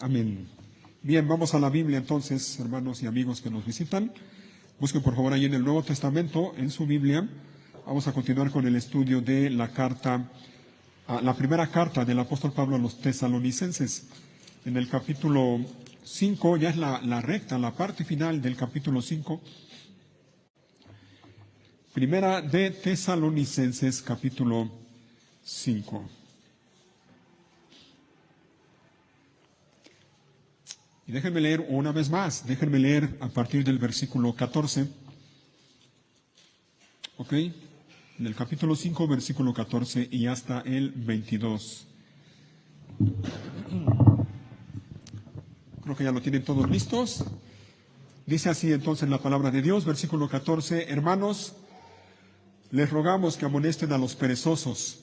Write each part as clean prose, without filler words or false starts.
Amén. Bien, vamos a la Biblia entonces, hermanos y amigos que nos visitan. Busquen por favor ahí en el Nuevo Testamento, en su Biblia. Vamos a continuar con el estudio de la primera carta del apóstol Pablo a los tesalonicenses. En el capítulo 5, ya es la recta, la parte final del capítulo 5. Primera de Tesalonicenses, capítulo 5. Y déjenme leer una vez más, déjenme leer a partir del versículo 14. ¿Ok? En el capítulo 5, versículo 14 y hasta el 22. Creo que ya lo tienen todos listos. Dice así entonces la palabra de Dios, versículo 14. Hermanos, les rogamos que amonesten a los perezosos,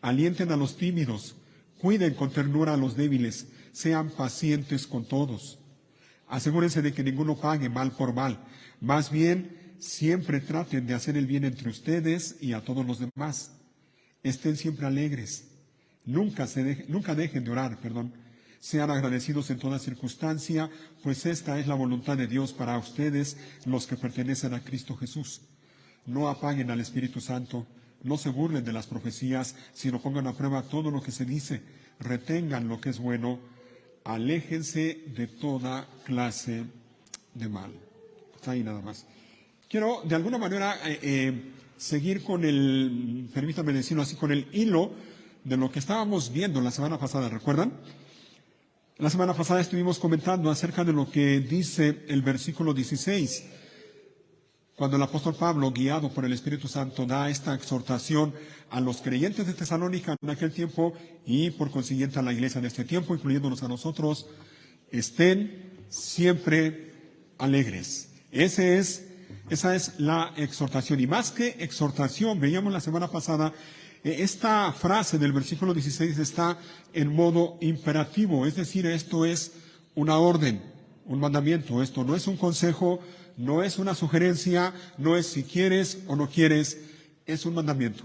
alienten a los tímidos, cuiden con ternura a los débiles, sean pacientes con todos. Asegúrense de que ninguno pague mal por mal. Más bien, siempre traten de hacer el bien entre ustedes y a todos los demás. Estén siempre alegres. Nunca dejen de orar, Sean agradecidos en toda circunstancia, pues esta es la voluntad de Dios para ustedes, los que pertenecen a Cristo Jesús. No apaguen al Espíritu Santo, no se burlen de las profecías, sino pongan a prueba todo lo que se dice, retengan lo que es bueno, aléjense de toda clase de mal. Está ahí nada más. Quiero de alguna manera seguir permítame decirlo así, con el hilo de lo que estábamos viendo la semana pasada, ¿recuerdan? La semana pasada estuvimos comentando acerca de lo que dice el versículo 16. Cuando el apóstol Pablo, guiado por el Espíritu Santo, da esta exhortación a los creyentes de Tesalónica en aquel tiempo y por consiguiente a la iglesia de este tiempo, incluyéndonos a nosotros, estén siempre alegres. Esa es la exhortación. Y más que exhortación, veíamos la semana pasada, esta frase del versículo 16 está en modo imperativo, es decir, esto es una orden, un mandamiento, esto no es un consejo, no es una sugerencia, no es si quieres o no quieres, es un mandamiento.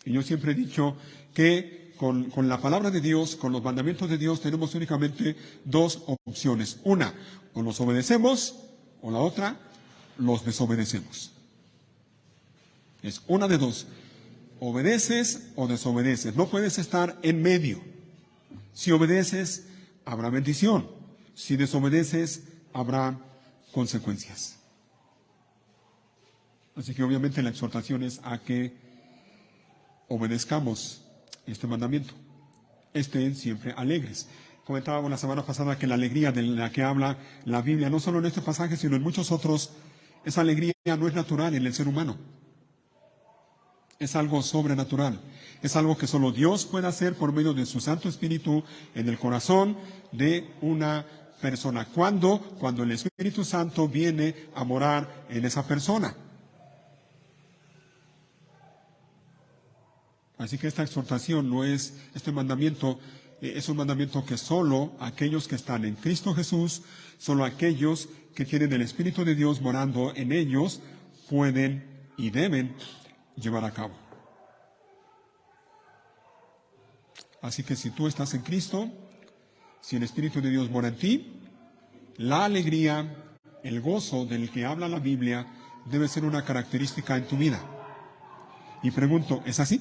Y yo siempre he dicho que con la palabra de Dios, con los mandamientos de Dios, tenemos únicamente dos opciones. Una, o los obedecemos, o la otra, los desobedecemos. Es una de dos. Obedeces o desobedeces. No puedes estar en medio. Si obedeces, habrá bendición. Si desobedeces, habrá consecuencias. Así que obviamente la exhortación es a que obedezcamos este mandamiento. Estén siempre alegres. Comentábamos la semana pasada que la alegría de la que habla la Biblia, no solo en este pasaje, sino en muchos otros, esa alegría no es natural en el ser humano. Es algo sobrenatural. Es algo que solo Dios puede hacer por medio de su Santo Espíritu en el corazón de una persona. ¿Cuándo? Cuando el Espíritu Santo viene a morar en esa persona. Así que esta exhortación este mandamiento es un mandamiento que solo aquellos que están en Cristo Jesús, solo aquellos que tienen el Espíritu de Dios morando en ellos, pueden y deben llevar a cabo. Así que si tú estás en Cristo, si el Espíritu de Dios mora en ti, la alegría, el gozo del que habla la Biblia debe ser una característica en tu vida. Y pregunto, ¿es así?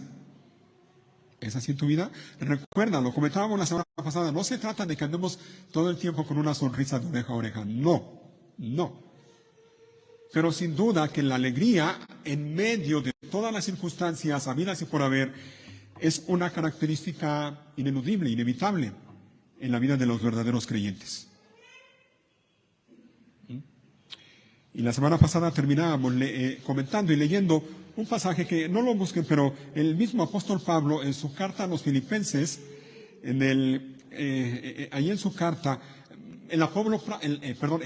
¿Es así en tu vida? Recuerda, lo comentábamos la semana pasada, no se trata de que andemos todo el tiempo con una sonrisa de oreja a oreja. No. Pero sin duda que la alegría en medio de todas las circunstancias habidas y por haber es una característica ineludible, inevitable en la vida de los verdaderos creyentes. Y la semana pasada terminábamos comentando y leyendo un pasaje que no lo busquen, pero el mismo apóstol Pablo en su carta a los Filipenses, ahí en su carta, el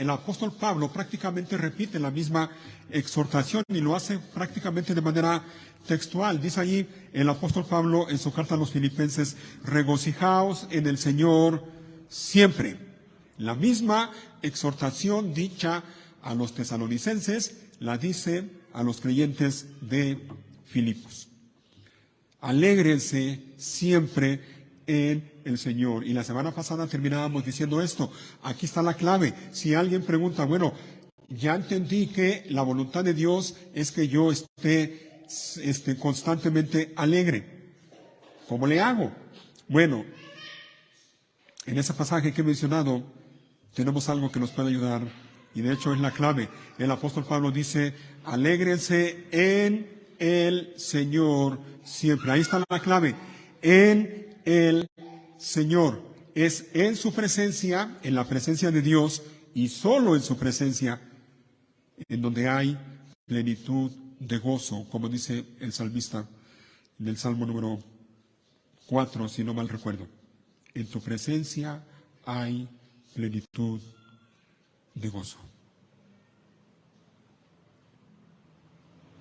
apóstol Pablo prácticamente repite la misma exhortación y lo hace prácticamente de manera textual. Dice allí el apóstol Pablo en su carta a los Filipenses: regocijaos en el Señor siempre. La misma exhortación dicha a los tesalonicenses la dice a los creyentes de Filipos. Alégrense siempre en el Señor. Y la semana pasada terminábamos diciendo esto. Aquí está la clave. Si alguien pregunta, bueno, ya entendí que la voluntad de Dios es que yo esté constantemente alegre. ¿Cómo le hago? Bueno, en ese pasaje que he mencionado, tenemos algo que nos puede ayudar, y de hecho es la clave. El apóstol Pablo dice, alégrense en el Señor siempre. Ahí está la clave. En el Señor. Es en su presencia, en la presencia de Dios, y solo en su presencia, en donde hay plenitud de gozo, como dice el salmista en el Salmo número 4, si no mal recuerdo. En tu presencia hay plenitud de gozo.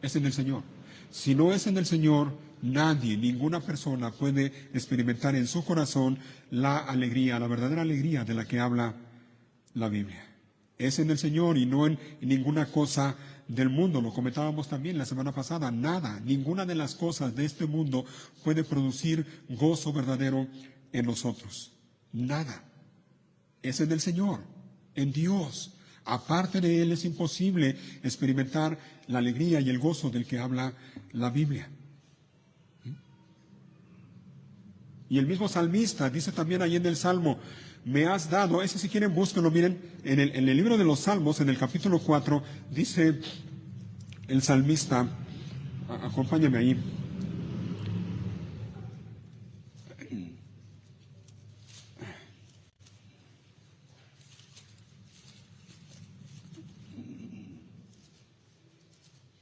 Es en el Señor. Si no es en el Señor, nadie, ninguna persona puede experimentar en su corazón la alegría, la verdadera alegría de la que habla la Biblia. Es en el Señor y no en ninguna cosa del mundo. Lo comentábamos también la semana pasada. Nada, ninguna de las cosas de este mundo puede producir gozo verdadero en nosotros. Nada. Es en el Señor, en Dios. Aparte de Él es imposible experimentar la alegría y el gozo del que habla la Biblia. Y el mismo salmista dice también ahí en el Salmo, me has dado, ese si quieren búsquenlo, miren, en el libro de los Salmos, en el capítulo 4, dice el salmista, acompáñame ahí.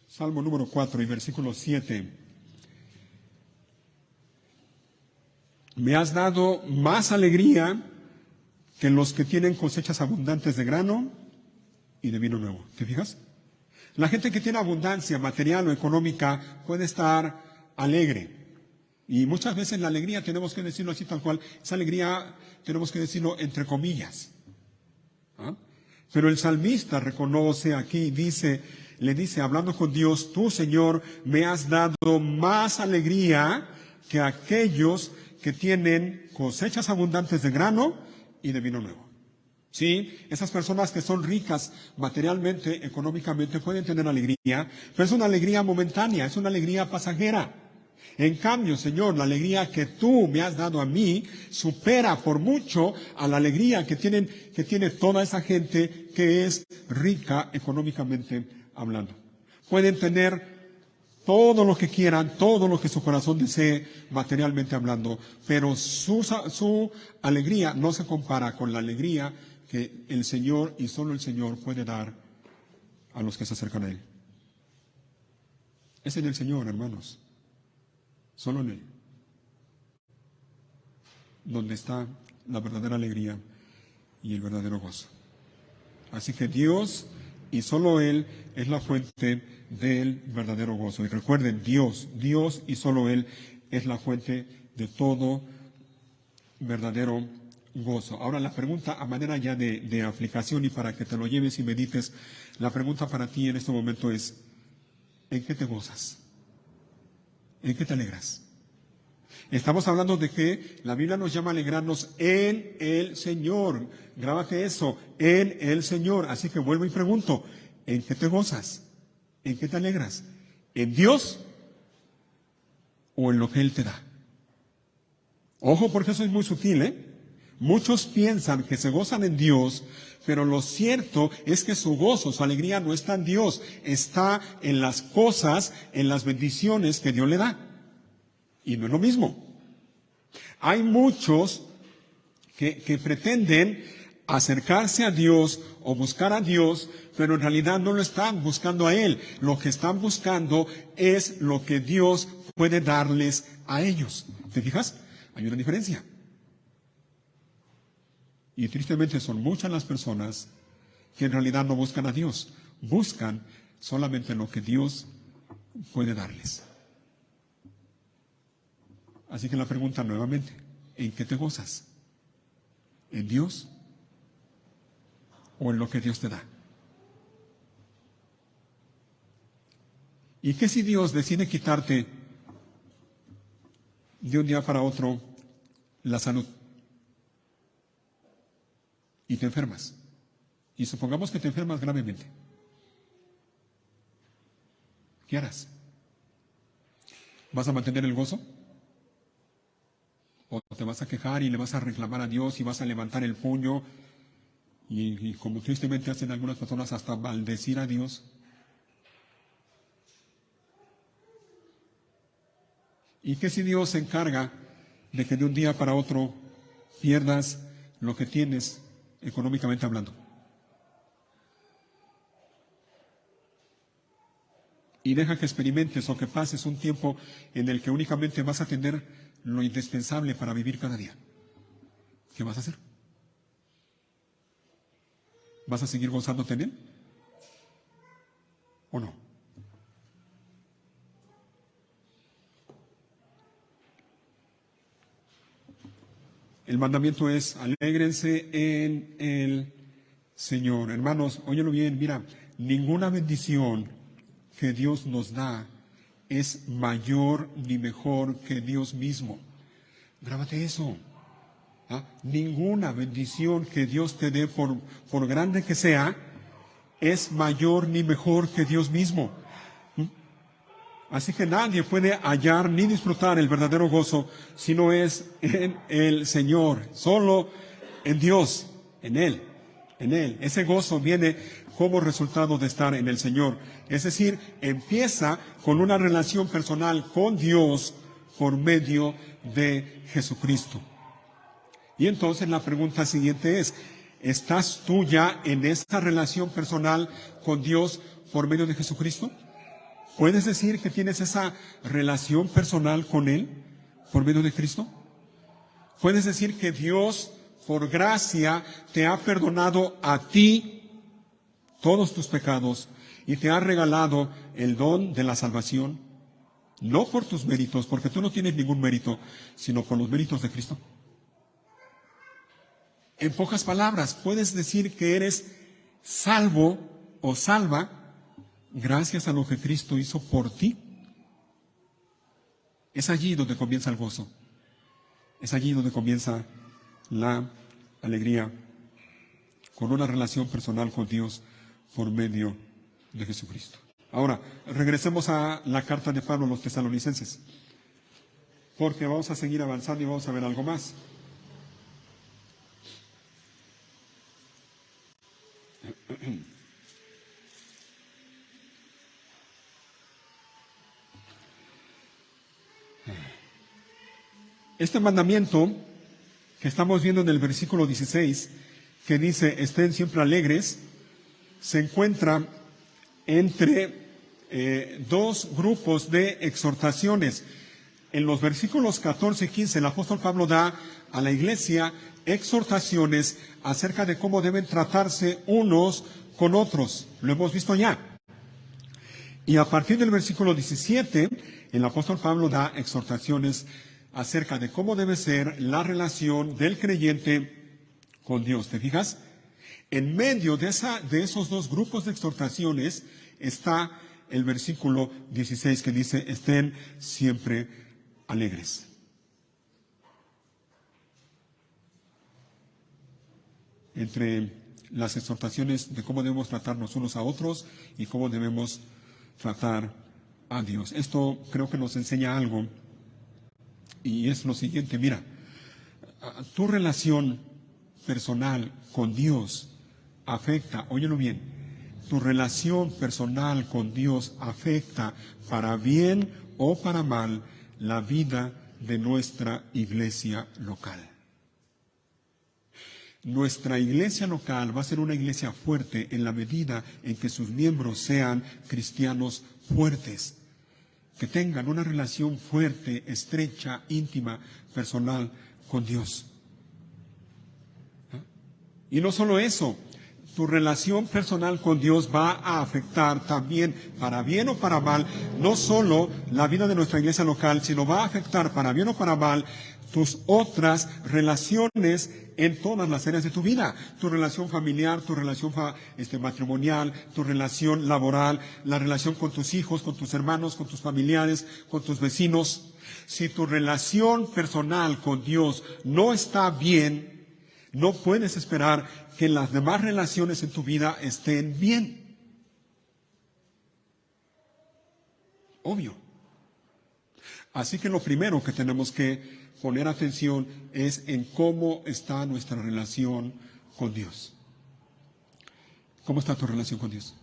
Salmo número 4 y versículo 7. Me has dado más alegría que los que tienen cosechas abundantes de grano y de vino nuevo. ¿Te fijas? La gente que tiene abundancia material o económica puede estar alegre. Y muchas veces la alegría, tenemos que decirlo así tal cual, esa alegría tenemos que decirlo entre comillas. ¿Ah? Pero el salmista reconoce aquí, le dice, hablando con Dios, tú, Señor, me has dado más alegría que aquellos que tienen cosechas abundantes de grano y de vino nuevo. Sí, esas personas que son ricas materialmente, económicamente, pueden tener alegría, pero es una alegría momentánea, es una alegría pasajera. En cambio, Señor, la alegría que tú me has dado a mí supera por mucho a la alegría que tiene toda esa gente que es rica económicamente hablando. Pueden tener todo lo que quieran, todo lo que su corazón desee materialmente hablando, pero su alegría no se compara con la alegría que el Señor y solo el Señor puede dar a los que se acercan a Él. Es en el Señor, hermanos. Solo en Él. Donde está la verdadera alegría y el verdadero gozo. Así que Dios y solo Él es la fuente del verdadero gozo. Y recuerden, Dios y solo Él es la fuente de todo verdadero gozo. Ahora la pregunta a manera ya de aplicación y para que te lo lleves y medites, la pregunta para ti en este momento es, ¿en qué te gozas? ¿En qué te alegras? Estamos hablando de que la Biblia nos llama a alegrarnos en el Señor. Grábate eso, en el Señor. Así que vuelvo y pregunto, ¿en qué te gozas? ¿En qué te alegras? ¿En Dios o en lo que Él te da? Ojo, porque eso es muy sutil, ¿eh? Muchos piensan que se gozan en Dios, pero lo cierto es que su gozo, su alegría no está en Dios, está en las cosas, en las bendiciones que Dios le da. Y no es lo mismo. Hay muchos que pretenden acercarse a Dios o buscar a Dios, pero en realidad no lo están buscando a Él. Lo que están buscando es lo que Dios puede darles a ellos. ¿Te fijas? Hay una diferencia. Y tristemente son muchas las personas que en realidad no buscan a Dios. Buscan solamente lo que Dios puede darles. Así que la pregunta nuevamente, ¿en qué te gozas? ¿En Dios o en lo que Dios te da? ¿Y qué si Dios decide quitarte de un día para otro la salud y te enfermas. Y supongamos que te enfermas gravemente. ¿Qué harás? ¿Vas a mantener el gozo? ¿O te vas a quejar y le vas a reclamar a Dios y vas a levantar el puño y como tristemente hacen algunas personas, hasta maldecir a Dios? ¿Y qué si Dios se encarga de que de un día para otro pierdas lo que tienes económicamente hablando? Y deja que experimentes o que pases un tiempo en el que únicamente vas a tener lo indispensable para vivir cada día. ¿Qué vas a hacer? ¿Vas a seguir gozándote en él? ¿O no? El mandamiento es: alégrense en el Señor. Hermanos, óyelo bien, mira, ninguna bendición que Dios nos da es mayor ni mejor que Dios mismo. Grábate eso. Ninguna bendición que Dios te dé, por grande que sea, es mayor ni mejor que Dios mismo. Así que nadie puede hallar ni disfrutar el verdadero gozo si no es en el Señor, solo en Dios, en Él, en Él. Ese gozo viene como resultado de estar en el Señor. Es decir, empieza con una relación personal con Dios por medio de Jesucristo. Y entonces la pregunta siguiente es: ¿estás tú ya en esta relación personal con Dios por medio de Jesucristo? ¿Puedes decir que tienes esa relación personal con Él por medio de Cristo? ¿Puedes decir que Dios, por gracia, te ha perdonado a ti todos tus pecados y te ha regalado el don de la salvación? No por tus méritos, porque tú no tienes ningún mérito, sino por los méritos de Cristo. En pocas palabras, puedes decir que eres salvo o salva gracias a lo que Cristo hizo por ti. Es allí donde comienza el gozo. Es allí donde comienza la alegría, con una relación personal con Dios por medio de Jesucristo. Ahora, regresemos a la carta de Pablo a los tesalonicenses, porque vamos a seguir avanzando y vamos a ver algo más. Este mandamiento que estamos viendo en el versículo 16, que dice: estén siempre alegres, se encuentra entre dos grupos de exhortaciones. En los versículos 14 y 15, el apóstol Pablo da a la iglesia exhortaciones acerca de cómo deben tratarse unos con otros. Lo hemos visto ya. Y a partir del versículo 17, el apóstol Pablo da exhortaciones acerca de cómo debe ser la relación del creyente con Dios. ¿Te fijas? En medio de esos dos grupos de exhortaciones está el versículo 16 que dice: estén siempre alegres. Entre las exhortaciones de cómo debemos tratarnos unos a otros y cómo debemos tratar a Dios. Esto creo que nos enseña algo, y es lo siguiente: mira, tu relación personal con Dios afecta, óyelo bien, tu relación personal con Dios afecta, para bien o para mal, la vida de nuestra iglesia local. Nuestra iglesia local va a ser una iglesia fuerte en la medida en que sus miembros sean cristianos fuertes, que tengan una relación fuerte, estrecha, íntima, personal con Dios. Y no solo eso, tu relación personal con Dios va a afectar también, para bien o para mal, no solo la vida de nuestra iglesia local, sino va a afectar, para bien o para mal, tus otras relaciones en todas las áreas de tu vida. Tu relación familiar, tu relación matrimonial, tu relación laboral, la relación con tus hijos, con tus hermanos, con tus familiares, con tus vecinos. Si tu relación personal con Dios no está bien, no puedes esperar que las demás relaciones en tu vida estén bien. Obvio. Así que lo primero que tenemos que poner atención es en cómo está nuestra relación con Dios. ¿Cómo está tu relación con Dios?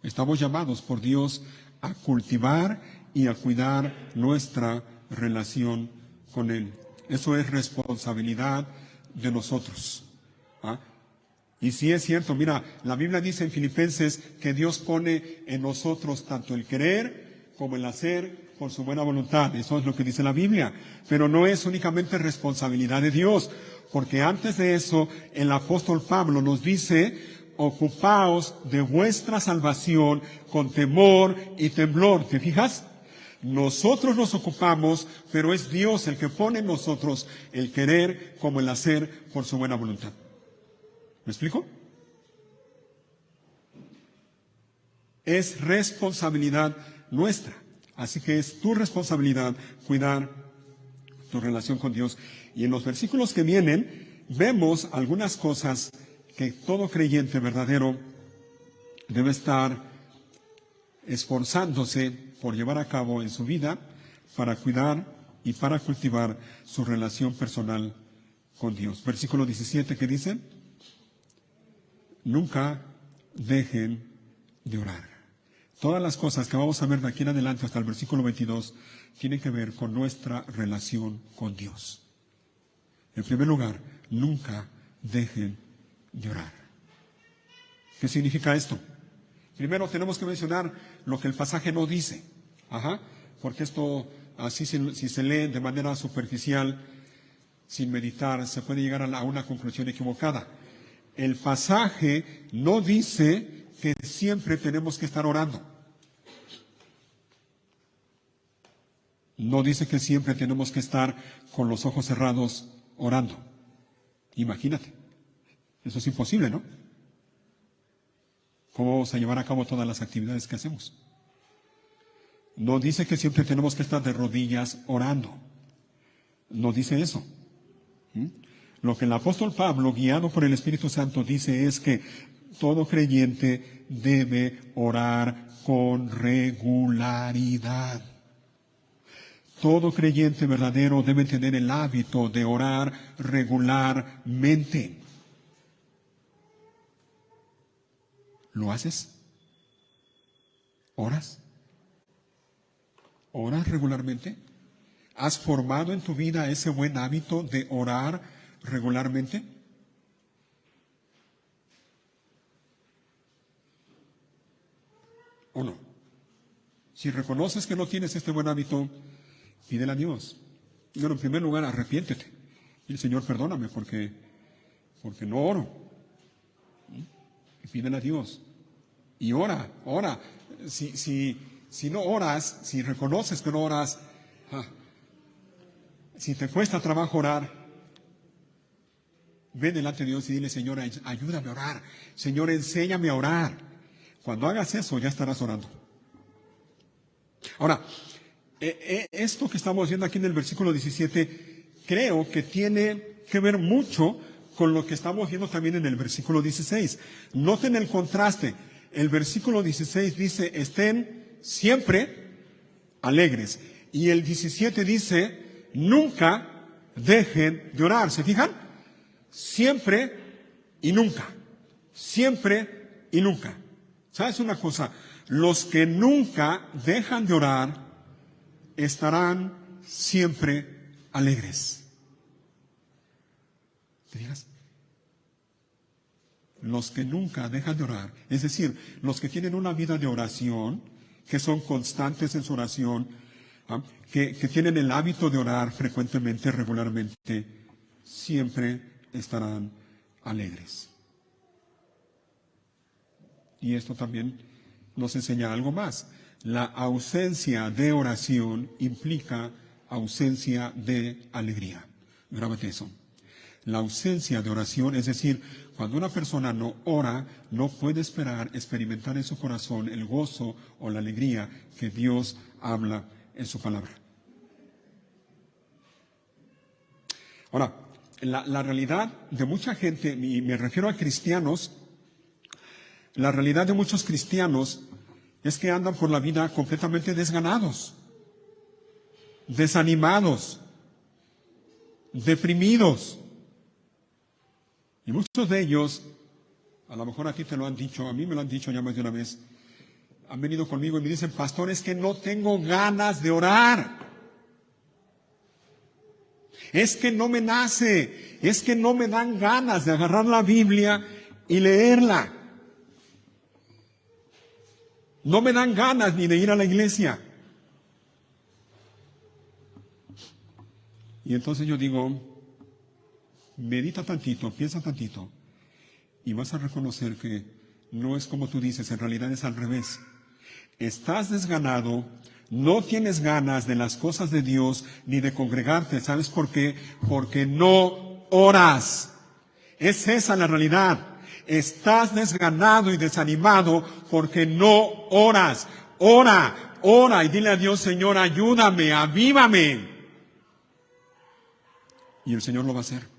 Estamos llamados por Dios a cultivar y a cuidar nuestra relación con Él. Eso es responsabilidad de nosotros. ¿Ah? Y sí es cierto, mira, la Biblia dice en Filipenses que Dios pone en nosotros tanto el querer como el hacer por su buena voluntad. Eso es lo que dice la Biblia. Pero no es únicamente responsabilidad de Dios, porque antes de eso el apóstol Pablo nos dice: ocupaos de vuestra salvación con temor y temblor. ¿Te fijas? Nosotros nos ocupamos, pero es Dios el que pone en nosotros el querer como el hacer por su buena voluntad. ¿Me explico? Es responsabilidad nuestra. Así que es tu responsabilidad cuidar tu relación con Dios. Y en los versículos que vienen, vemos algunas cosas que todo creyente verdadero debe estar esforzándose por llevar a cabo en su vida para cuidar y para cultivar su relación personal con Dios. Versículo 17, que dice: nunca dejen de orar. Todas las cosas que vamos a ver de aquí en adelante hasta el versículo 22 tienen que ver con nuestra relación con Dios. En primer lugar, nunca dejen de orar. ¿Qué significa esto? Primero tenemos que mencionar lo que el pasaje no dice. Porque esto, así si se lee de manera superficial, sin meditar, se puede llegar a una conclusión equivocada. El pasaje no dice que siempre tenemos que estar orando. No dice que siempre tenemos que estar con los ojos cerrados orando. Imagínate. Eso es imposible, ¿no? ¿Cómo vamos a llevar a cabo todas las actividades que hacemos? No dice que siempre tenemos que estar de rodillas orando. No dice eso. Lo que el apóstol Pablo, guiado por el Espíritu Santo, dice es que todo creyente debe orar con regularidad. Todo creyente verdadero debe tener el hábito de orar regularmente. ¿Lo haces? ¿Oras? ¿Oras regularmente? ¿Has formado en tu vida ese buen hábito de orar regularmente? ¿O no? Si reconoces que no tienes este buen hábito, pídele a Dios. Pero en primer lugar, arrepiéntete. Y el Señor, perdóname porque no oro. Y pídele a Dios. Y ora. Si no oras, si reconoces que no oras, si te cuesta trabajo orar, ven delante de Dios y dile: Señor, ayúdame a orar. Señor, enséñame a orar. Cuando hagas eso, ya estarás orando. Ahora, esto que estamos viendo aquí en el versículo 17, creo que tiene que ver mucho con lo que estamos viendo también en el versículo 16. Noten el contraste. El versículo 16 dice: estén siempre alegres. Y el 17 dice: nunca dejen de orar. ¿Se fijan? Siempre y nunca. Siempre y nunca. ¿Sabes una cosa? Los que nunca dejan de orar estarán siempre alegres. ¿Te fijas? Los que nunca dejan de orar, es decir, los que tienen una vida de oración, que son constantes en su oración, que tienen el hábito de orar frecuentemente, regularmente, siempre estarán alegres. Y esto también nos enseña algo más. La ausencia de oración implica ausencia de alegría. Grábate eso. La ausencia de oración, es decir, cuando una persona no ora, no puede esperar experimentar en su corazón el gozo o la alegría que Dios habla en su palabra. Ahora, la realidad de mucha gente, y me refiero a cristianos, la realidad de muchos cristianos es que andan por la vida completamente desganados, desanimados, deprimidos. Y muchos de ellos, a lo mejor a ti te lo han dicho, a mí me lo han dicho ya más de una vez, han venido conmigo y me dicen, pastor, es que no tengo ganas de orar. Es que no me nace, es que no me dan ganas de agarrar la Biblia y leerla. No me dan ganas ni de ir a la iglesia. Y entonces yo digo, medita tantito, piensa tantito, y vas a reconocer que no es como tú dices, en realidad es al revés. Estás desganado, no tienes ganas de las cosas de Dios ni de congregarte. ¿Sabes por qué? Porque no oras. Es esa la realidad. Estás desganado y desanimado porque no oras. Ora, ora y dile a Dios, Señor, ayúdame, avívame. Y el Señor lo va a hacer.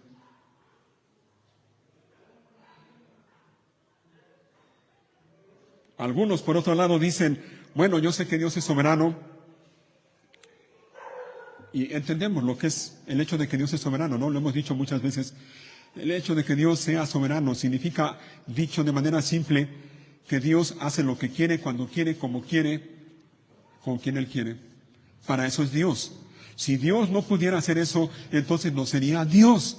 Algunos, por otro lado, dicen, bueno, yo sé que Dios es soberano. Y entendemos lo que es el hecho de que Dios es soberano, ¿no? Lo hemos dicho muchas veces. El hecho de que Dios sea soberano significa, dicho de manera simple, que Dios hace lo que quiere, cuando quiere, como quiere, con quien Él quiere. Para eso es Dios. Si Dios no pudiera hacer eso, entonces no sería Dios.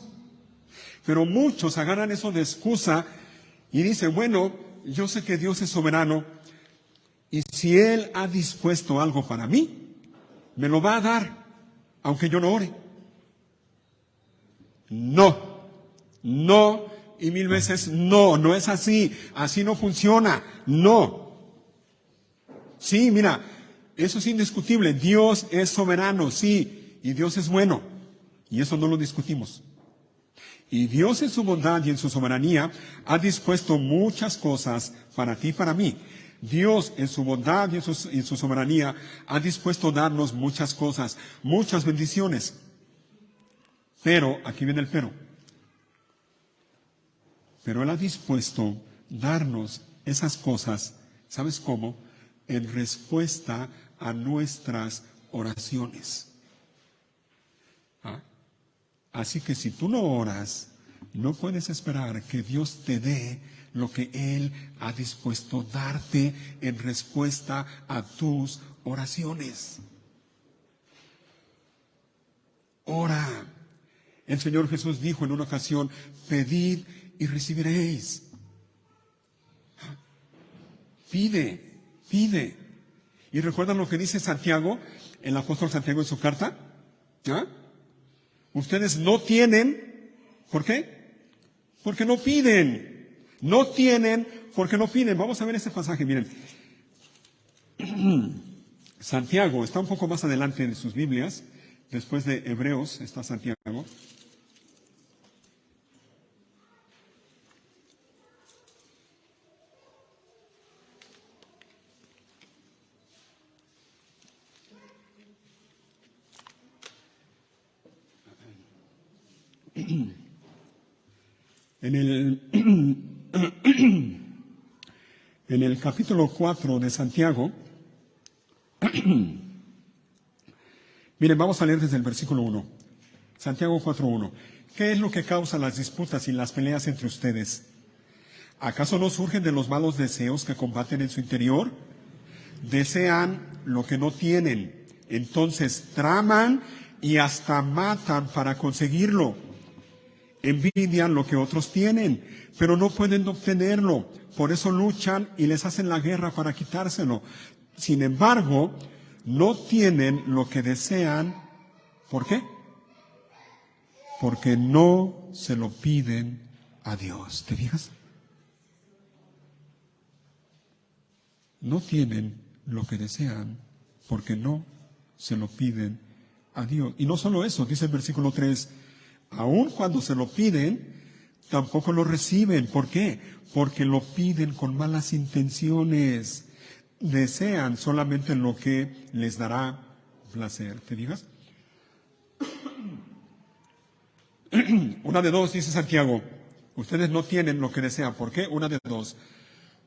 Pero muchos agarran eso de excusa y dicen, bueno, yo sé que Dios es soberano y si Él ha dispuesto algo para mí, me lo va a dar, aunque yo no ore. No, no y mil veces no, no es así, así no funciona, no. Sí, mira, eso es indiscutible, Dios es soberano, sí, y Dios es bueno, y eso no lo discutimos. Y Dios en su bondad y en su soberanía ha dispuesto muchas cosas para ti y para mí. Dios en su bondad y en su soberanía ha dispuesto darnos muchas cosas, muchas bendiciones. Pero, aquí viene el pero. Pero Él ha dispuesto darnos esas cosas, ¿sabes cómo? En respuesta a nuestras oraciones. ¿Ah? Así que si tú no oras, no puedes esperar que Dios te dé lo que Él ha dispuesto darte en respuesta a tus oraciones. Ora. El Señor Jesús dijo en una ocasión, pedid y recibiréis. Pide, pide. ¿Y recuerdan lo que dice Santiago, el apóstol Santiago en su carta? ¿Ah? Ustedes no tienen, ¿por qué? Porque no piden. No tienen porque no piden. Vamos a ver este pasaje, miren. Santiago está un poco más adelante en sus Biblias. Después de Hebreos está Santiago. En el capítulo 4 de Santiago, miren, vamos a leer desde el versículo 1. Santiago 4:1. ¿Qué es lo que causa las disputas y las peleas entre ustedes? ¿Acaso no surgen de los malos deseos que combaten en su interior? Desean lo que no tienen, entonces traman y hasta matan para conseguirlo. Envidian lo que otros tienen, pero no pueden obtenerlo. Por eso luchan y les hacen la guerra para quitárselo. Sin embargo, no tienen lo que desean. ¿Por qué? Porque no se lo piden a Dios. ¿Te fijas? No tienen lo que desean porque no se lo piden a Dios. Y no solo eso, dice el versículo 3, Aun cuando se lo piden, tampoco lo reciben. ¿Por qué? Porque lo piden con malas intenciones. Desean solamente lo que les dará placer. ¿Te digas? Una de dos, dice Santiago. Ustedes no tienen lo que desean. ¿Por qué? Una de dos.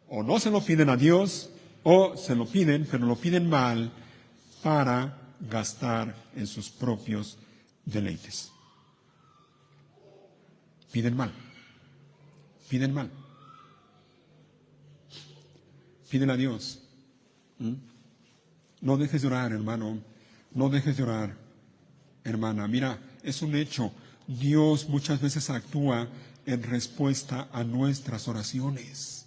O no se lo piden a Dios, o se lo piden, pero lo piden mal para gastar en sus propios deleites. Piden mal. Piden mal. Piden a Dios. No dejes de orar, hermano. No dejes de orar, hermana. Mira, es un hecho. Dios muchas veces actúa en respuesta a nuestras oraciones.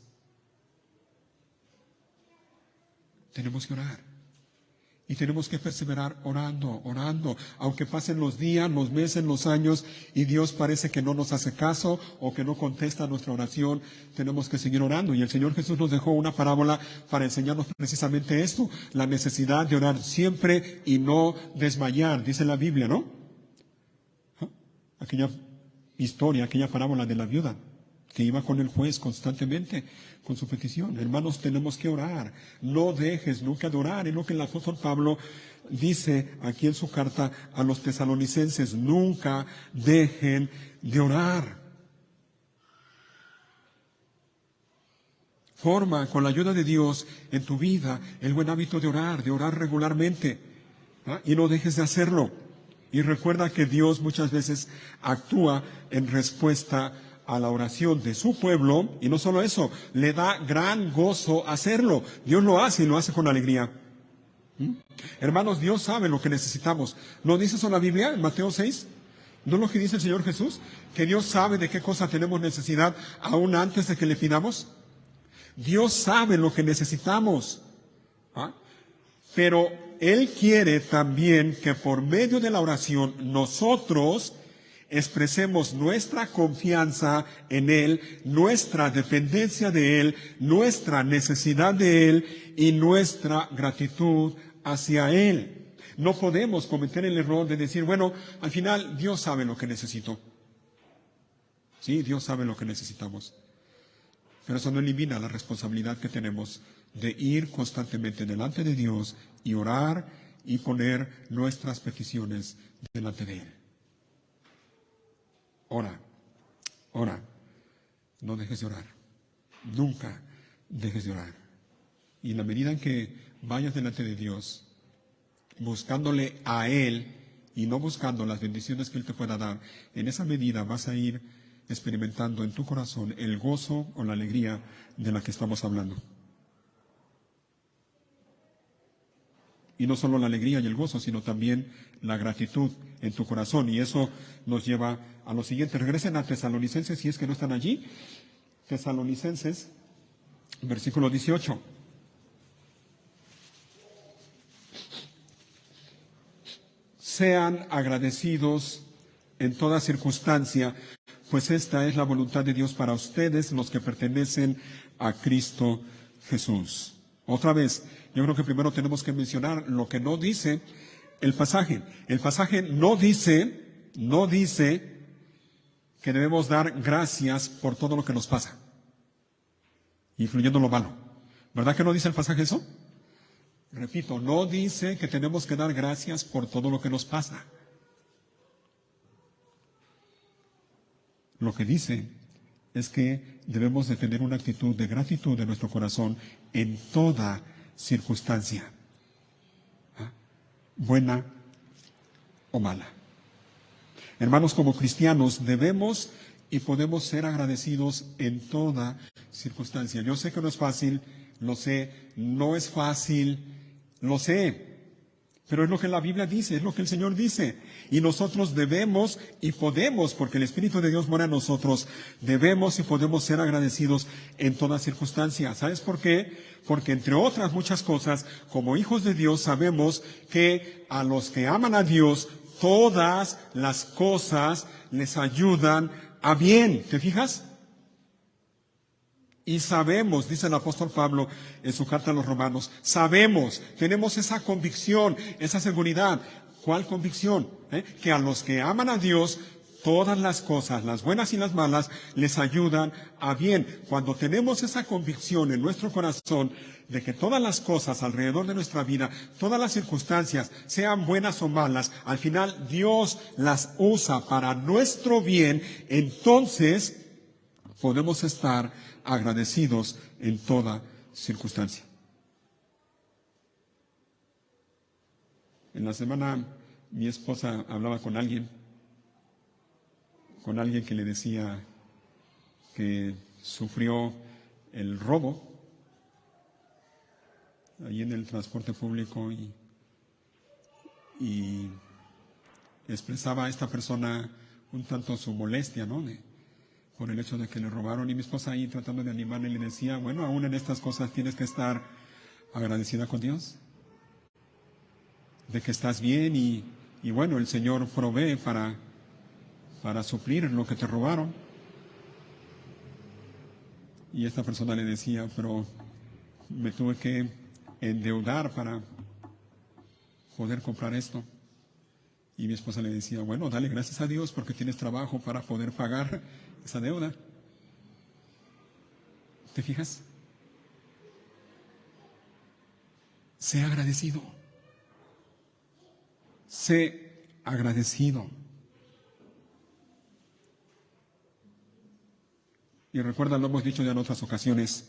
Tenemos que orar. Y tenemos que perseverar orando, orando. Aunque pasen los días, los meses, los años, y Dios parece que no nos hace caso o que no contesta nuestra oración, tenemos que seguir orando. Y el Señor Jesús nos dejó una parábola para enseñarnos precisamente esto, la necesidad de orar siempre y no desmayar, dice la Biblia, ¿no? Aquella historia, aquella parábola de la viuda que iba con el juez constantemente con su petición. Hermanos, tenemos que orar. No dejes nunca de orar. Es lo que el apóstol Pablo dice aquí en su carta a los tesalonicenses. Nunca dejen de orar. Forma con la ayuda de Dios en tu vida el buen hábito de orar regularmente. Y no dejes de hacerlo. Y recuerda que Dios muchas veces actúa en respuesta a la oración de su pueblo, y no solo eso, le da gran gozo hacerlo. Dios lo hace y lo hace con alegría. Hermanos, Dios sabe lo que necesitamos. ¿No dice eso la Biblia en Mateo 6? ¿No es lo que dice el Señor Jesús? Que Dios sabe de qué cosa tenemos necesidad aún antes de que le pidamos. Dios sabe lo que necesitamos. Pero Él quiere también que por medio de la oración nosotros expresemos nuestra confianza en Él, nuestra dependencia de Él, nuestra necesidad de Él y nuestra gratitud hacia Él. No podemos cometer el error de decir, bueno, al final Dios sabe lo que necesito. Sí, Dios sabe lo que necesitamos. Pero eso no elimina la responsabilidad que tenemos de ir constantemente delante de Dios y orar y poner nuestras peticiones delante de Él. Ora, ora, no dejes de orar, nunca dejes de orar. Y en la medida en que vayas delante de Dios, buscándole a Él y no buscando las bendiciones que Él te pueda dar, en esa medida vas a ir experimentando en tu corazón el gozo o la alegría de la que estamos hablando. Y no solo la alegría y el gozo, sino también la gratitud en tu corazón. Y eso nos lleva a lo siguiente. Regresen a Tesalonicenses, si es que no están allí. Tesalonicenses, versículo 18. Sean agradecidos en toda circunstancia, pues esta es la voluntad de Dios para ustedes, los que pertenecen a Cristo Jesús. Otra vez, yo creo que primero tenemos que mencionar lo que no dice el pasaje. El pasaje no dice que debemos dar gracias por todo lo que nos pasa, incluyendo lo malo. ¿Verdad que no dice el pasaje eso? Repito, no dice que tenemos que dar gracias por todo lo que nos pasa. Lo que dice es que debemos de tener una actitud de gratitud en nuestro corazón en toda circunstancia, buena o mala. Hermanos, como cristianos debemos y podemos ser agradecidos en toda circunstancia. Yo sé que no es fácil, lo sé, no es fácil, lo sé. Pero es lo que la Biblia dice, es lo que el Señor dice. Y nosotros debemos y podemos, porque el Espíritu de Dios mora en nosotros, debemos y podemos ser agradecidos en toda circunstancia. ¿Sabes por qué? Porque entre otras muchas cosas, como hijos de Dios, sabemos que a los que aman a Dios, todas las cosas les ayudan a bien. ¿Te fijas? Y sabemos, dice el apóstol Pablo en su carta a los Romanos, sabemos, tenemos esa convicción, esa seguridad. ¿Cuál convicción? Que a los que aman a Dios, todas las cosas, las buenas y las malas, les ayudan a bien. Cuando tenemos esa convicción en nuestro corazón de que todas las cosas alrededor de nuestra vida, todas las circunstancias, sean buenas o malas, al final Dios las usa para nuestro bien, entonces podemos estar agradecidos en toda circunstancia. En la semana mi esposa hablaba con alguien que le decía que sufrió el robo ahí en el transporte público y expresaba a esta persona un tanto su molestia, ¿no? Por el hecho de que le robaron, y mi esposa ahí tratando de animarle le decía, bueno, aún en estas cosas tienes que estar agradecida con Dios, de que estás bien y bueno, el Señor provee para suplir lo que te robaron. Y esta persona le decía, pero me tuve que endeudar para poder comprar esto. Y mi esposa le decía, bueno, dale gracias a Dios porque tienes trabajo para poder pagar esa deuda. ¿Te fijas? Sé agradecido. Sé agradecido. Y recuerda, lo hemos dicho ya en otras ocasiones,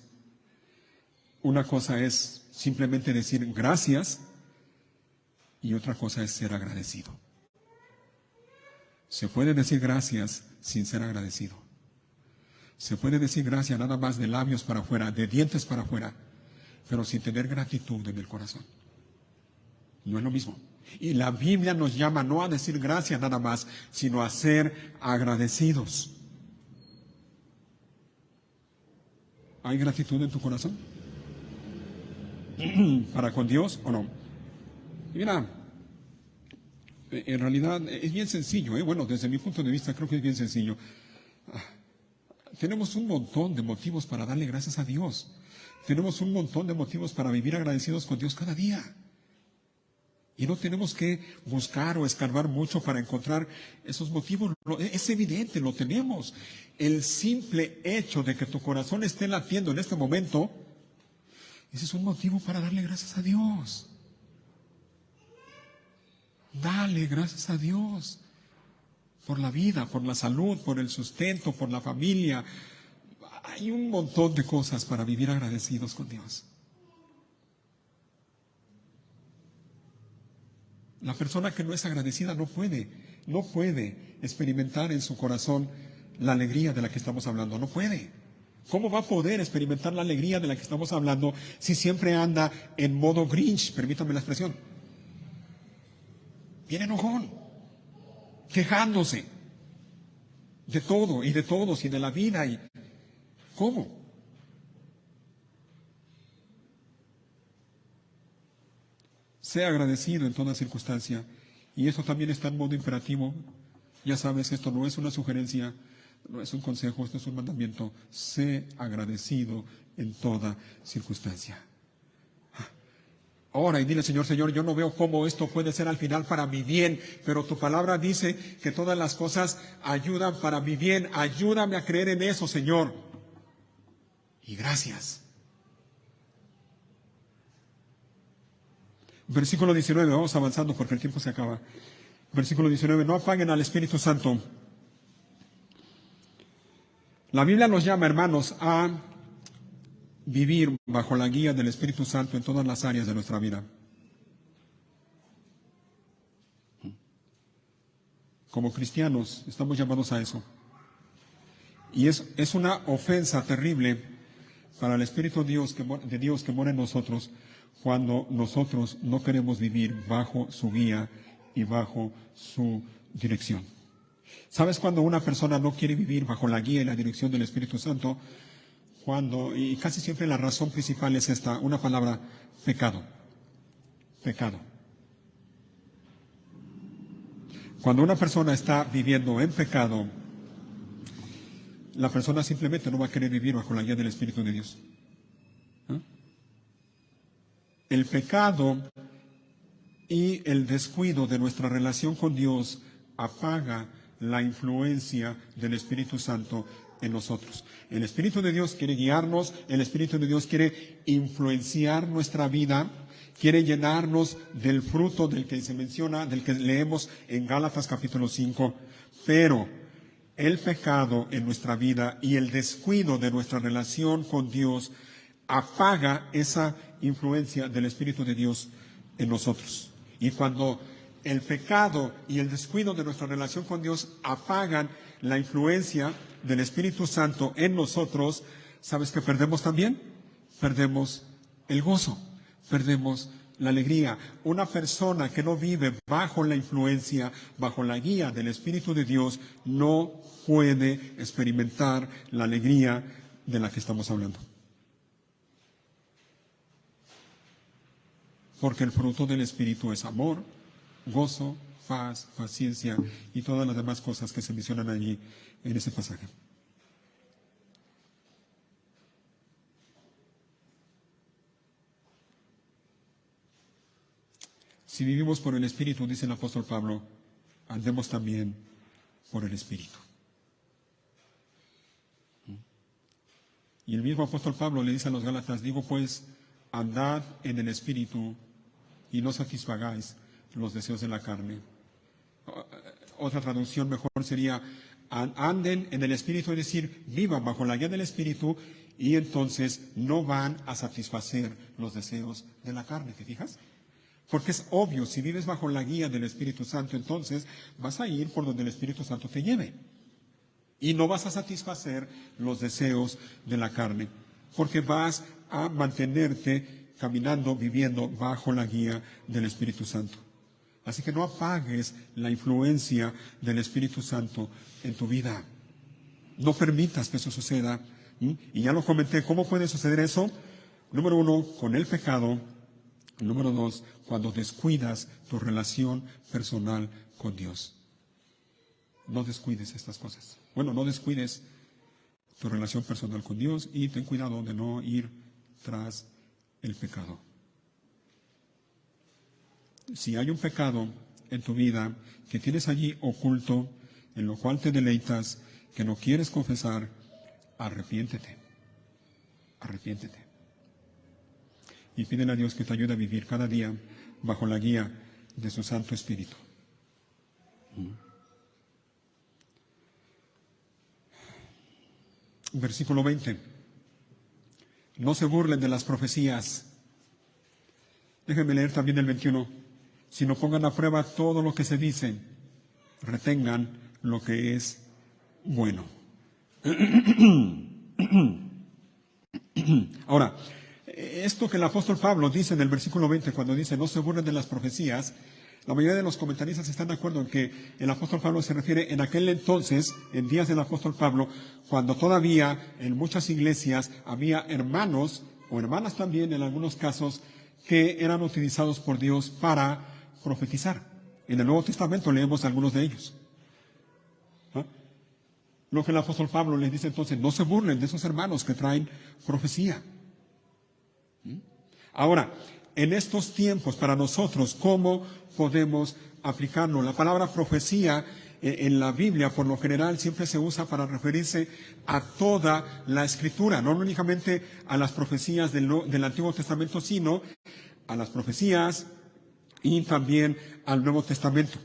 una cosa es simplemente decir gracias y otra cosa es ser agradecido. Se puede decir gracias sin ser agradecido. Se puede decir gracias nada más de labios para afuera, de dientes para afuera, pero sin tener gratitud en el corazón. No es lo mismo. Y la Biblia nos llama no a decir gracias nada más, sino a ser agradecidos. ¿Hay gratitud en tu corazón? ¿Para con Dios o no? Y mira, en realidad es bien sencillo, bueno, desde mi punto de vista creo que es bien sencillo. Tenemos un montón de motivos para darle gracias a Dios. Tenemos un montón de motivos para vivir agradecidos con Dios cada día. Y no tenemos que buscar o escarbar mucho para encontrar esos motivos. Es evidente, lo tenemos. El simple hecho de que tu corazón esté latiendo en este momento, ese es un motivo para darle gracias a Dios. Dale gracias a Dios por la vida, por la salud, por el sustento, por la familia. Hay un montón de cosas para vivir agradecidos con Dios. La persona que no es agradecida no puede experimentar en su corazón la alegría de la que estamos hablando, no puede. ¿Cómo va a poder experimentar la alegría de la que estamos hablando si siempre anda en modo Grinch, permítame la expresión? Bien enojón, quejándose de todo y de todos y de la vida. ¿Cómo? Sea agradecido en toda circunstancia. Y eso también está en modo imperativo. Ya sabes, esto no es una sugerencia, no es un consejo, esto es un mandamiento. Sé agradecido en toda circunstancia. Ahora, y dile, Señor, yo no veo cómo esto puede ser al final para mi bien, pero tu palabra dice que todas las cosas ayudan para mi bien. Ayúdame a creer en eso, Señor. Y gracias. Versículo 19, vamos avanzando porque el tiempo se acaba. Versículo 19, no apaguen al Espíritu Santo. La Biblia nos llama, hermanos, a vivir bajo la guía del Espíritu Santo en todas las áreas de nuestra vida. Como cristianos estamos llamados a eso. Y es una ofensa terrible para el Espíritu de Dios que mora en nosotros cuando nosotros no queremos vivir bajo su guía y bajo su dirección. ¿Sabes cuando una persona no quiere vivir bajo la guía y la dirección del Espíritu Santo? Y casi siempre la razón principal es esta, una palabra, pecado. Pecado. Cuando una persona está viviendo en pecado, la persona simplemente no va a querer vivir bajo la guía del Espíritu de Dios. El pecado y el descuido de nuestra relación con Dios apaga la influencia del Espíritu Santo en nosotros. El Espíritu de Dios quiere guiarnos, el Espíritu de Dios quiere influenciar nuestra vida, quiere llenarnos del fruto del que se menciona, del que leemos en Gálatas capítulo 5, pero el pecado en nuestra vida y el descuido de nuestra relación con Dios apaga esa influencia del Espíritu de Dios en nosotros. Y cuando el pecado y el descuido de nuestra relación con Dios apagan la influencia del Espíritu Santo en nosotros, ¿sabes qué perdemos también? Perdemos el gozo, perdemos la alegría. Una persona que no vive bajo la influencia, bajo la guía del Espíritu de Dios, no puede experimentar la alegría de la que estamos hablando. Porque el fruto del Espíritu es amor, gozo, paz, paciencia y todas las demás cosas que se mencionan allí en ese pasaje. Si vivimos por el Espíritu, dice el apóstol Pablo, andemos también por el Espíritu. Y el mismo apóstol Pablo le dice a los Gálatas, digo pues, andad en el Espíritu y no satisfagáis los deseos de la carne. Otra traducción mejor sería, anden en el Espíritu, es decir, vivan bajo la guía del Espíritu y entonces no van a satisfacer los deseos de la carne. ¿Te fijas? Porque es obvio, si vives bajo la guía del Espíritu Santo, entonces vas a ir por donde el Espíritu Santo te lleve. Y no vas a satisfacer los deseos de la carne, porque vas a mantenerte caminando, viviendo bajo la guía del Espíritu Santo. Así que no apagues la influencia del Espíritu Santo en tu vida. No permitas que eso suceda. Y ya lo comenté, ¿cómo puede suceder eso? Número 1, con el pecado. Número 2, cuando descuidas tu relación personal con Dios. No descuides estas cosas. Bueno, no descuides tu relación personal con Dios y ten cuidado de no ir tras el pecado. Si hay un pecado en tu vida que tienes allí oculto, en lo cual te deleitas, que no quieres confesar, arrepiéntete. Arrepiéntete. Y pídele a Dios que te ayude a vivir cada día bajo la guía de su Santo Espíritu. Versículo 20. No se burlen de las profecías. Déjenme leer también el 21. Sino pongan a prueba todo lo que se dice. Retengan lo que es bueno. Ahora, esto que el apóstol Pablo dice en el versículo 20, cuando dice no se burlen de las profecías, la mayoría de los comentaristas están de acuerdo en que el apóstol Pablo se refiere en aquel entonces, en días del apóstol Pablo, cuando todavía en muchas iglesias había hermanos o hermanas también en algunos casos que eran utilizados por Dios para profetizar. En el Nuevo Testamento leemos algunos de ellos. Lo que el apóstol Pablo les dice entonces, no se burlen de esos hermanos que traen profecía. Ahora, en estos tiempos, para nosotros, ¿cómo podemos aplicarlo? La palabra profecía en la Biblia, por lo general, siempre se usa para referirse a toda la Escritura, no únicamente a las profecías del Antiguo Testamento, sino a las profecías y también al Nuevo Testamento.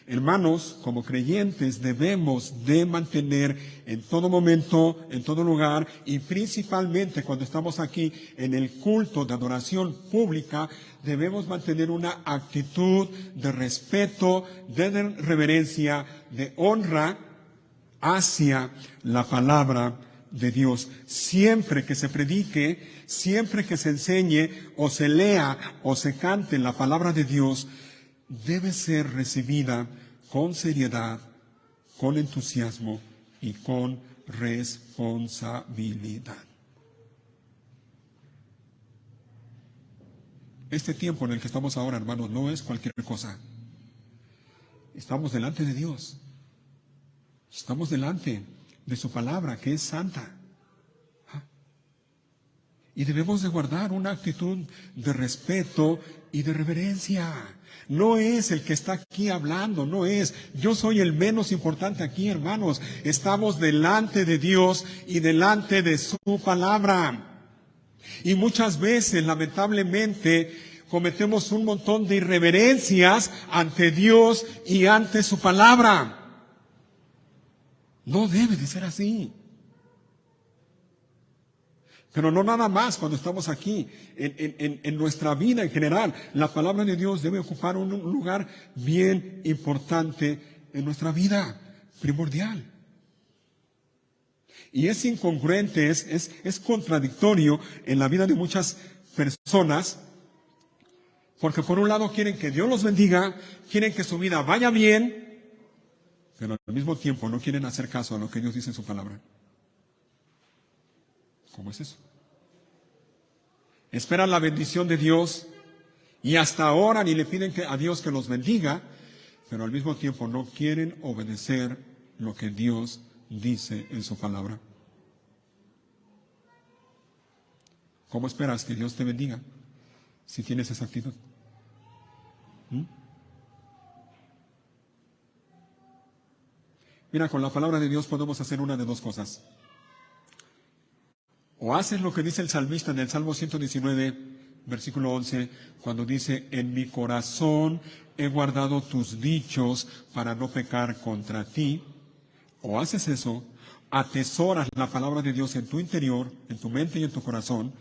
Hermanos, como creyentes debemos de mantener en todo momento, en todo lugar y principalmente cuando estamos aquí en el culto de adoración pública, debemos mantener una actitud de respeto, de reverencia, de honra hacia la palabra de Dios. Siempre que se predique, siempre que se enseñe o se lea o se cante la palabra de Dios, debe ser recibida con seriedad, con entusiasmo y con responsabilidad. Este tiempo en el que estamos ahora, hermanos, no es cualquier cosa. Estamos delante de Dios. Estamos delante de su palabra, que es santa. Y debemos de guardar una actitud de respeto y de reverencia. No es el que está aquí hablando, no es. Yo soy el menos importante aquí, hermanos. Estamos delante de Dios y delante de su palabra. Y muchas veces, lamentablemente, cometemos un montón de irreverencias ante Dios y ante su palabra. No debe de ser así. Pero no nada más cuando estamos aquí, en nuestra vida en general, la palabra de Dios debe ocupar un lugar bien importante en nuestra vida, primordial. Y es incongruente, es contradictorio en la vida de muchas personas, porque por un lado quieren que Dios los bendiga, quieren que su vida vaya bien, pero al mismo tiempo no quieren hacer caso a lo que Dios dice en su palabra. ¿Cómo es eso? Esperan la bendición de Dios y hasta ahora ni le piden a Dios que los bendiga, pero al mismo tiempo no quieren obedecer lo que Dios dice en su palabra. ¿Cómo esperas que Dios te bendiga si tienes esa actitud? Mira, con la palabra de Dios podemos hacer una de dos cosas. O haces lo que dice el salmista en el Salmo 119, versículo 11, cuando dice, en mi corazón he guardado tus dichos para no pecar contra ti. O haces eso, atesoras la palabra de Dios en tu interior, en tu mente y en tu corazón,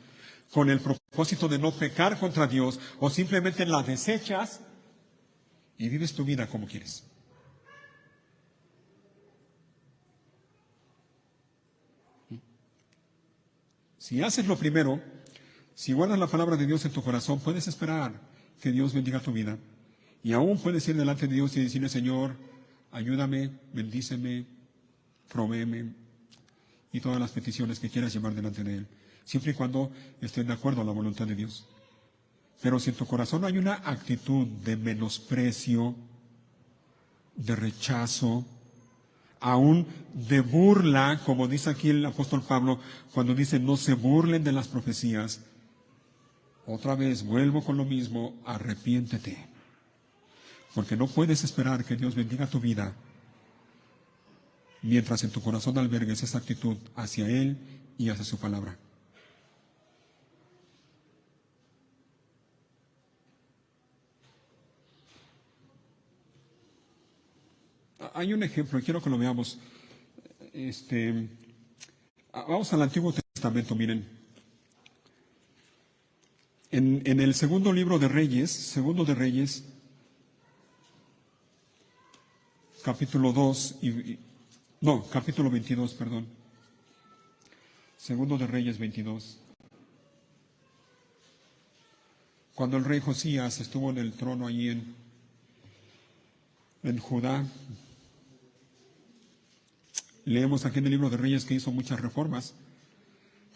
con el propósito de no pecar contra Dios, o simplemente la desechas y vives tu vida como quieres. Si haces lo primero, si guardas la palabra de Dios en tu corazón, puedes esperar que Dios bendiga tu vida. Y aún puedes ir delante de Dios y decirle, Señor, ayúdame, bendíceme, provéeme, y todas las peticiones que quieras llevar delante de Él, siempre y cuando estén de acuerdo a la voluntad de Dios. Pero si en tu corazón hay una actitud de menosprecio, de rechazo, aún de burla, como dice aquí el apóstol Pablo, cuando dice no se burlen de las profecías, otra vez vuelvo con lo mismo, arrepiéntete. Porque no puedes esperar que Dios bendiga tu vida mientras en tu corazón albergues esa actitud hacia Él y hacia su palabra. Hay un ejemplo, y quiero que lo veamos. Vamos al Antiguo Testamento, miren. En el segundo libro de Reyes, capítulo 2, capítulo 22, perdón. Segundo de Reyes 22. Cuando el rey Josías estuvo en el trono allí en Judá, leemos aquí en el libro de Reyes que hizo muchas reformas,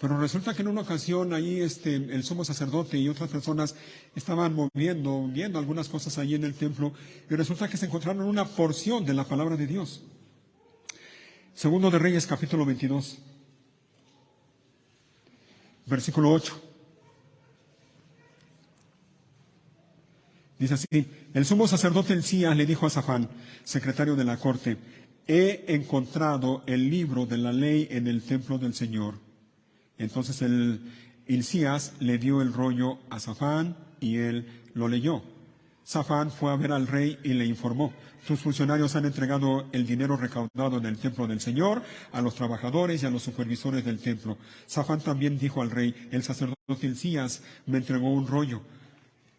pero resulta que en una ocasión ahí el sumo sacerdote y otras personas estaban viendo algunas cosas ahí en el templo, y resulta que se encontraron una porción de la palabra de Dios. Segundo de Reyes, capítulo 22, versículo 8. Dice así, el sumo sacerdote Hilcías le dijo a Safán, secretario de la corte, he encontrado el libro de la ley en el templo del Señor. Entonces Hilcías le dio el rollo a Safán y él lo leyó. Safán fue a ver al rey y le informó, tus funcionarios han entregado el dinero recaudado en el templo del Señor a los trabajadores y a los supervisores del templo. Safán también dijo al rey, el sacerdote Hilcías me entregó un rollo.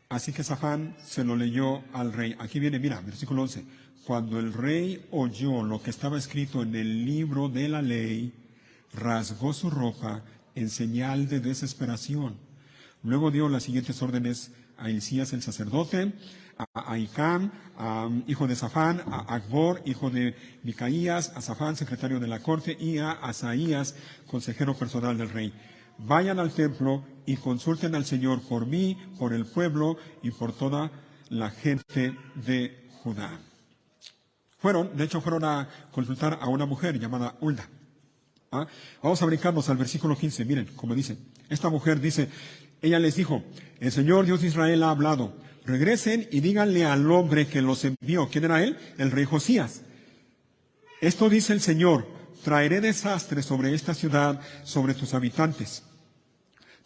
Así que Safán se lo leyó al rey. Aquí viene, mira, versículo 11. Cuando el rey oyó lo que estaba escrito en el libro de la ley, rasgó su ropa en señal de desesperación. Luego dio las siguientes órdenes a Hilcías el sacerdote, a Ahicam, hijo de Safán, a Acbor, hijo de Micaías, a Safán, secretario de la corte, y a Asaías, consejero personal del rey. Vayan al templo y consulten al Señor por mí, por el pueblo y por toda la gente de Judá. Fueron a consultar a una mujer llamada Hulda, ¿Ah? Vamos a brincarnos al versículo 15. Miren, como dice, esta mujer dice, ella les dijo, el Señor Dios de Israel ha hablado, regresen y díganle al hombre que los envió. ¿Quién era él? El rey Josías. Esto dice el Señor, traeré desastre sobre esta ciudad, sobre tus habitantes.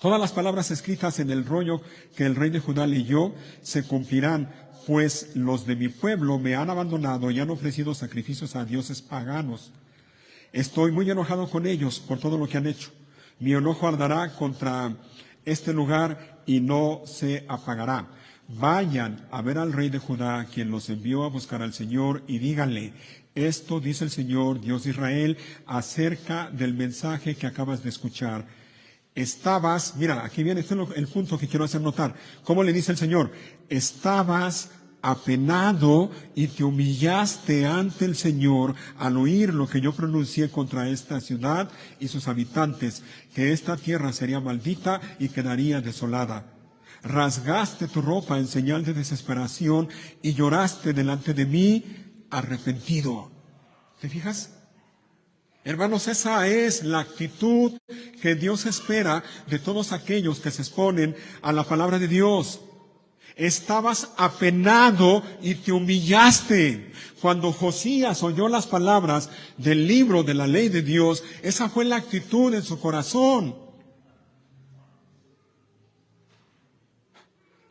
Todas las palabras escritas en el rollo que el rey de Judá leyó se cumplirán, pues los de mi pueblo me han abandonado y han ofrecido sacrificios a dioses paganos. Estoy muy enojado con ellos por todo lo que han hecho. Mi enojo arderá contra este lugar y no se apagará. Vayan a ver al rey de Judá, quien los envió a buscar al Señor, y díganle, esto dice el Señor, Dios de Israel, acerca del mensaje que acabas de escuchar. Estabas, mira, aquí viene el punto que quiero hacer notar. ¿Cómo le dice el Señor? Estabas apenado y te humillaste ante el Señor al oír lo que yo pronuncié contra esta ciudad y sus habitantes, que esta tierra sería maldita y quedaría desolada. Rasgaste tu ropa en señal de desesperación y lloraste delante de mí arrepentido. ¿Te fijas? Hermanos, esa es la actitud que Dios espera de todos aquellos que se exponen a la palabra de Dios. Estabas apenado y te humillaste. Cuando Josías oyó las palabras del libro de la ley de Dios, esa fue la actitud en su corazón.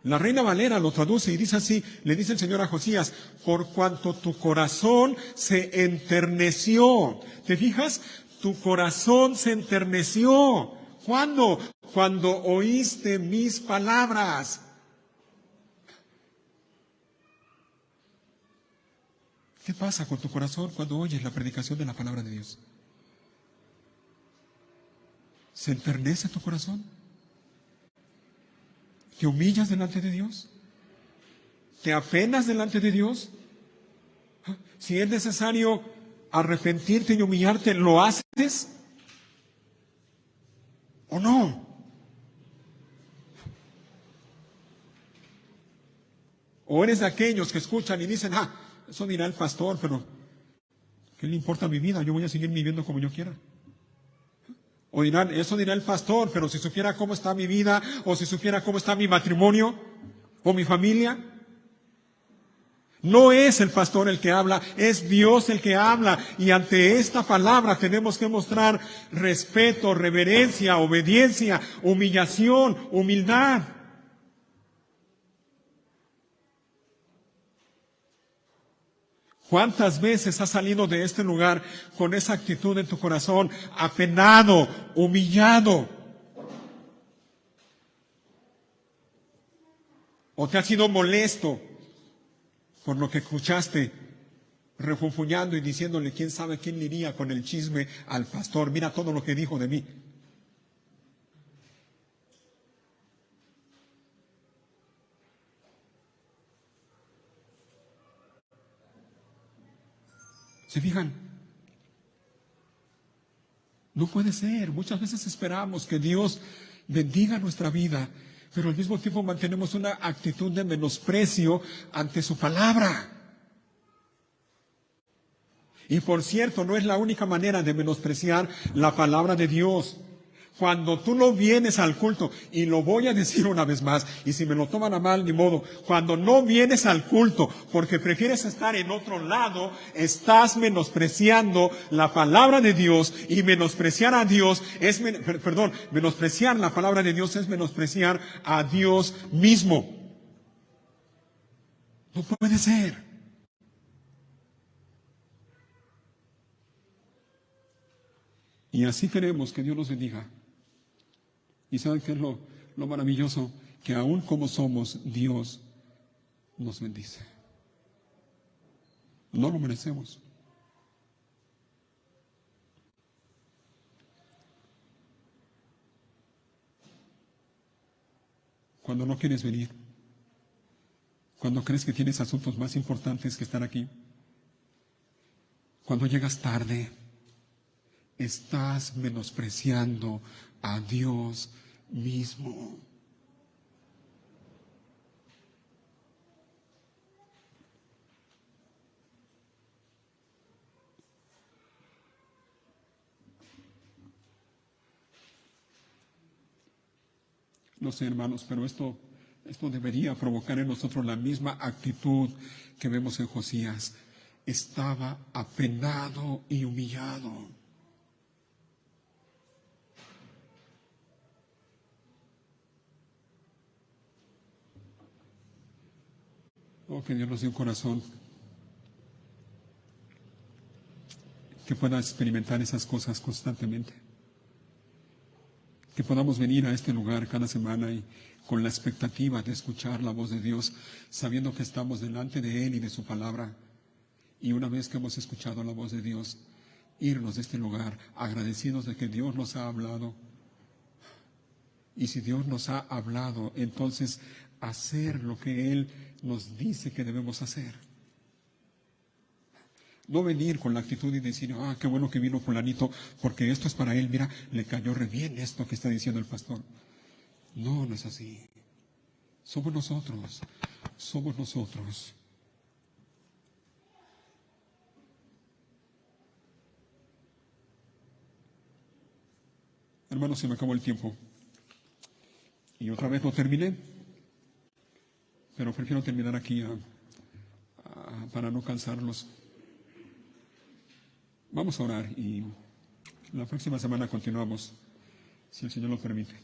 La Reina Valera lo traduce y dice así, le dice el Señor a Josías, por cuanto tu corazón se enterneció. ¿Te fijas? Tu corazón se enterneció. ¿Cuándo? Cuando oíste mis palabras. ¿Qué pasa con tu corazón cuando oyes la predicación de la palabra de Dios? ¿Se enternece tu corazón? ¿Te humillas delante de Dios? ¿Te apenas delante de Dios? Si es necesario arrepentirte y humillarte, ¿lo haces? ¿O no? ¿O eres de aquellos que escuchan y dicen, eso dirá el pastor, pero ¿qué le importa mi vida? Yo voy a seguir viviendo como yo quiera. O dirán, eso dirá el pastor, pero si supiera cómo está mi vida, o si supiera cómo está mi matrimonio, o mi familia. No es el pastor el que habla, es Dios el que habla. Y ante esta palabra tenemos que mostrar respeto, reverencia, obediencia, humillación, humildad. ¿Cuántas veces has salido de este lugar con esa actitud en tu corazón, apenado, humillado? ¿O te has sido molesto por lo que escuchaste, refunfuñando y diciéndole, quién sabe quién le iría con el chisme al pastor? Mira todo lo que dijo de mí. ¿Se fijan? No puede ser. Muchas veces esperamos que Dios bendiga nuestra vida, pero al mismo tiempo mantenemos una actitud de menosprecio ante su palabra. Y por cierto, no es la única manera de menospreciar la palabra de Dios. Cuando tú no vienes al culto, y lo voy a decir una vez más, y si me lo toman a mal, ni modo, cuando no vienes al culto porque prefieres estar en otro lado, estás menospreciando la palabra de Dios, y menospreciar a Dios es, menospreciar la palabra de Dios es menospreciar a Dios mismo. No puede ser. Y así queremos que Dios nos bendiga. ¿Y saben qué es lo maravilloso? Que aún como somos, Dios nos bendice. No lo merecemos. Cuando no quieres venir, cuando crees que tienes asuntos más importantes que estar aquí, cuando llegas tarde, estás menospreciando a Dios mismo. No sé, hermanos, pero esto debería provocar en nosotros la misma actitud que vemos en Josías. Estaba apenado y humillado. Oh, que Dios nos dé un corazón que pueda experimentar esas cosas constantemente. Que podamos venir a este lugar cada semana y con la expectativa de escuchar la voz de Dios, sabiendo que estamos delante de Él y de su palabra. Y una vez que hemos escuchado la voz de Dios, irnos de este lugar agradecidos de que Dios nos ha hablado. Y si Dios nos ha hablado, entonces hacer lo que Él nos dice que debemos hacer. No venir con la actitud y decir, qué bueno que vino fulanito, porque esto es para él, mira, le cayó re bien esto que está diciendo el pastor. No, no es así. Somos nosotros, somos nosotros. Hermanos, se me acabó el tiempo. Y otra vez no terminé, pero prefiero terminar aquí para no cansarlos. Vamos a orar y la próxima semana continuamos, si el Señor lo permite.